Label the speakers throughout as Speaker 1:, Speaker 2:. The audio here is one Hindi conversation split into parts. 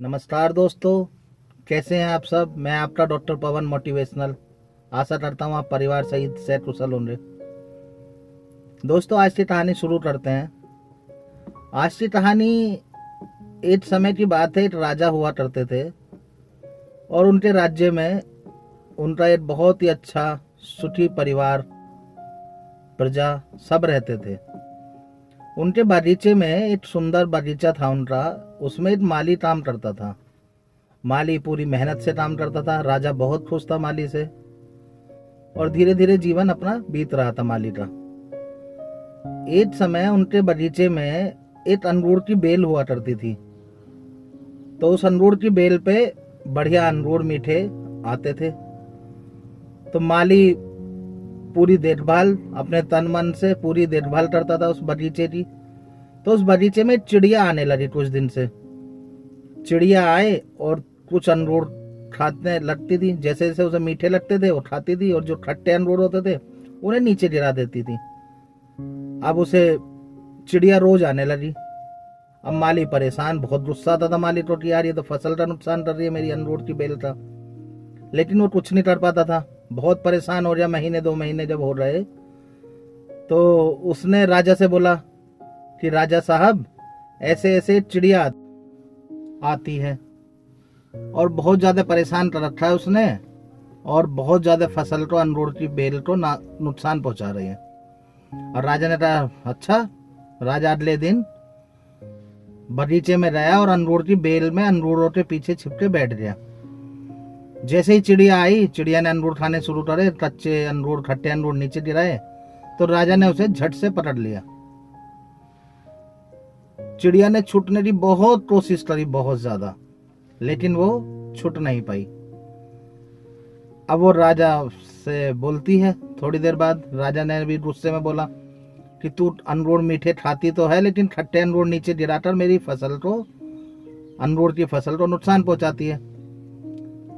Speaker 1: नमस्कार दोस्तों, कैसे हैं आप सब। मैं आपका डॉक्टर पवन मोटिवेशनल। आशा करता हूँ आप परिवार सहित सेहत कुशल होंगे। दोस्तों, आज की कहानी शुरू करते हैं। आज की कहानी एक समय की बात है। एक राजा हुआ करते थे और उनके राज्य में उनका एक बहुत ही अच्छा सुखी परिवार, प्रजा सब रहते थे। उनके बागीचे में एक सुंदर बागीचा था उनका। उसमें एक माली काम करता था। माली पूरी मेहनत से काम करता था। राजा बहुत खुश था माली से और धीरे धीरे जीवन अपना बीत रहा था माली का। एक समय उनके बगीचे में एक अंगूर की बेल हुआ करती थी। तो उस अंगूर की बेल पे बढ़िया अंगूर मीठे आते थे। तो माली पूरी देखभाल, अपने तन मन से पूरी देखभाल करता था उस बगीचे की। तो उस बगीचे में चिड़िया आने लगी कुछ दिन से। चिड़िया आए और कुछ अंगूर खाने लगती थी। जैसे जैसे उसे मीठे लगते थे वो खाती थी, और जो खट्टे अंगूर होते थे उन्हें नीचे गिरा देती थी। अब उसे चिड़िया रोज आने लगी। अब माली परेशान, बहुत गुस्सा आता था माली को कि यार ये तो फसल का नुकसान कर रही है मेरी अंगूर की बेल का। लेकिन वो कुछ नहीं कर पाता था। बहुत परेशान हो गया। महीने 2 महीने जब हो रहे तो उसने राजा से बोला कि राजा साहब, ऐसे ऐसे चिड़िया आती है और बहुत ज्यादा परेशान कर रखा है उसने, और बहुत ज्यादा फसल को, अंगूर की बेल को नुकसान पहुंचा रही है। और राजा ने कहा अच्छा। राजा अगले दिन बगीचे में गया और अंगूर की बेल में अंगूरों के पीछे छिप के बैठ गया। जैसे ही चिड़िया आई, चिड़िया ने अंगूर खाने शुरू करे। कच्चे अंगूर, खट्टे अंगूर नीचे गिराए तो राजा ने उसे झट से पकड़ लिया। चिड़िया ने छूटने की बहुत कोशिश करी, बहुत ज्यादा, लेकिन वो छूट नहीं पाई। अब वो राजा से बोलती है। थोड़ी देर बाद राजा ने भी गुस्से में बोला कि तू अंगूर मीठे खाती तो है, लेकिन खट्टे अंगूर नीचे गिराकर मेरी फसल को, अंगूर की फसल को नुकसान पहुंचाती है।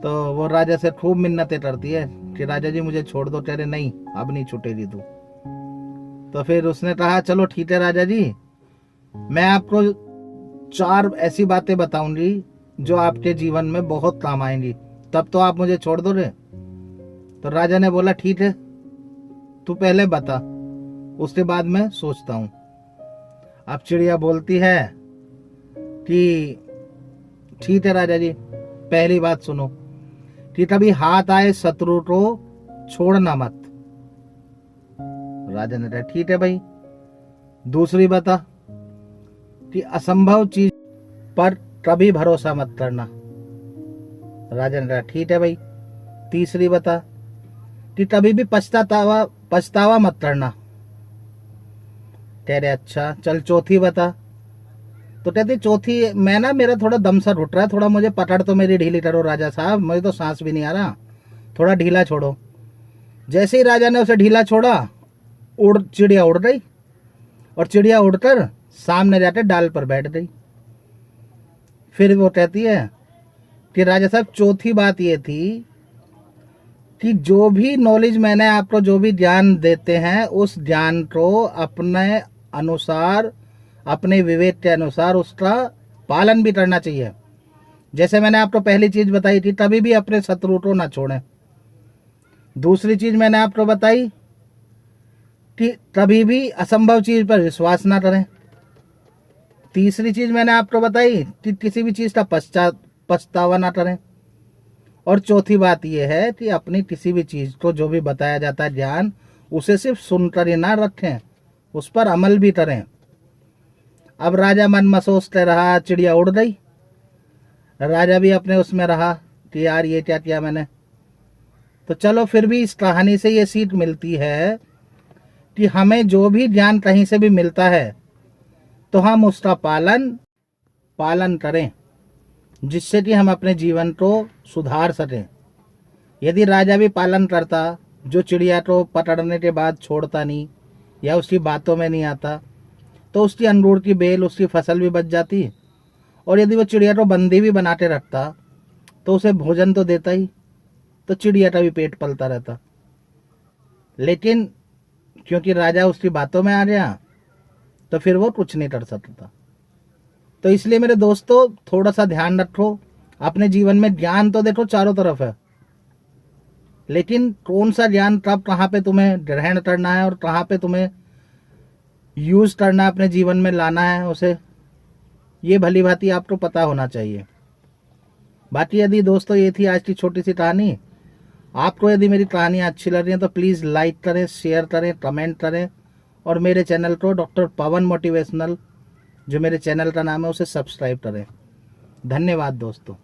Speaker 1: तो वो राजा से खूब मिन्नतें करती है कि राजा जी मुझे छोड़ दो। कह रहे नहीं, अब नहीं छूटेगी तू। तो फिर उसने कहा चलो ठीक है राजा जी, मैं आपको 4 ऐसी बातें बताऊंगी जो आपके जीवन में बहुत काम आएंगी, तब तो आप मुझे छोड़ दो रे। तो राजा ने बोला ठीक है, तू पहले बता, उसके बाद मैं सोचता हूं। अब चिड़िया बोलती है कि ठीक है राजा जी, पहली बात सुनो कि कभी हाथ आए शत्रु को छोड़ना मत। राजा ने कहा ठीक है भाई। दूसरी बता कि असंभव चीज पर कभी भरोसा मत करना। राजा ने कहा ठीक है भाई। तीसरी बता कि कभी भी पछतावा मत करना। कह रहे अच्छा चल। चौथी बता। तो कहती चौथी, मैं ना, मेरा थोड़ा दम सा घुट रहा है, थोड़ा मुझे पकड़ तो मेरी ढीली करो राजा साहब, मुझे तो सांस भी नहीं आ रहा, थोड़ा ढीला छोड़ो। जैसे ही राजा ने उसे ढीला छोड़ा, चिड़िया उड़ गई और चिड़िया उड़कर सामने जाकर डाल पर बैठ गई। फिर वो कहती है कि राजा साहब, चौथी बात ये थी कि जो भी नॉलेज मैंने आपको, जो भी ज्ञान देते हैं, उस ज्ञान को अपने अनुसार, अपने विवेक के अनुसार उसका पालन भी करना चाहिए। जैसे मैंने आपको पहली चीज बताई थी, कभी भी अपने शत्रु को ना छोड़ें। दूसरी चीज मैंने आपको बताई कि कभी भी असंभव चीज पर विश्वास ना करें। तीसरी चीज मैंने आपको बताई कि किसी भी चीज का पछतावा ना करें। और चौथी बात यह है कि अपनी किसी भी चीज को, जो भी बताया जाता है ज्ञान, उसे सिर्फ सुनकर ही ना रखें, उस पर अमल भी करें। अब राजा मन में सोचते रहा, चिड़िया उड़ गई। राजा भी अपने उसमें रहा कि यार ये क्या किया मैंने। तो चलो, फिर भी इस कहानी से ये सीख मिलती है कि हमें जो भी ज्ञान कहीं से भी मिलता है तो हम उसका पालन करें, जिससे कि हम अपने जीवन को सुधार सकें। यदि राजा भी पालन करता, जो चिड़िया को पकड़ने के बाद छोड़ता नहीं या उसकी बातों में नहीं आता, तो उसकी अंगूर की बेल, उसकी फसल भी बच जाती। और यदि वो चिड़िया को बंदी भी बना के रखता तो उसे भोजन तो देता ही, तो चिड़िया का भी पेट पलता रहता। लेकिन क्योंकि राजा उसकी बातों में आ गया, तो फिर वो कुछ नहीं कर सकता। तो इसलिए मेरे दोस्तों थोड़ा सा ध्यान रखो अपने जीवन में। ज्ञान तो देखो चारों तरफ है, लेकिन कौन सा ज्ञान कब कहाँ पे तुम्हें ग्रहण करना है और कहाँ पे तुम्हें यूज करना है, अपने जीवन में लाना है उसे, ये भली भांति आपको पता होना चाहिए। बाकी यदि दोस्तों ये थी आज की छोटी सी कहानी। आपको यदि मेरी कहानियाँ अच्छी लग रही हैं तो प्लीज़ लाइक करें, शेयर करें, कमेंट करें और मेरे चैनल को डॉक्टर पवन मोटिवेशनल, जो मेरे चैनल का नाम है, उसे सब्सक्राइब करें। धन्यवाद दोस्तों।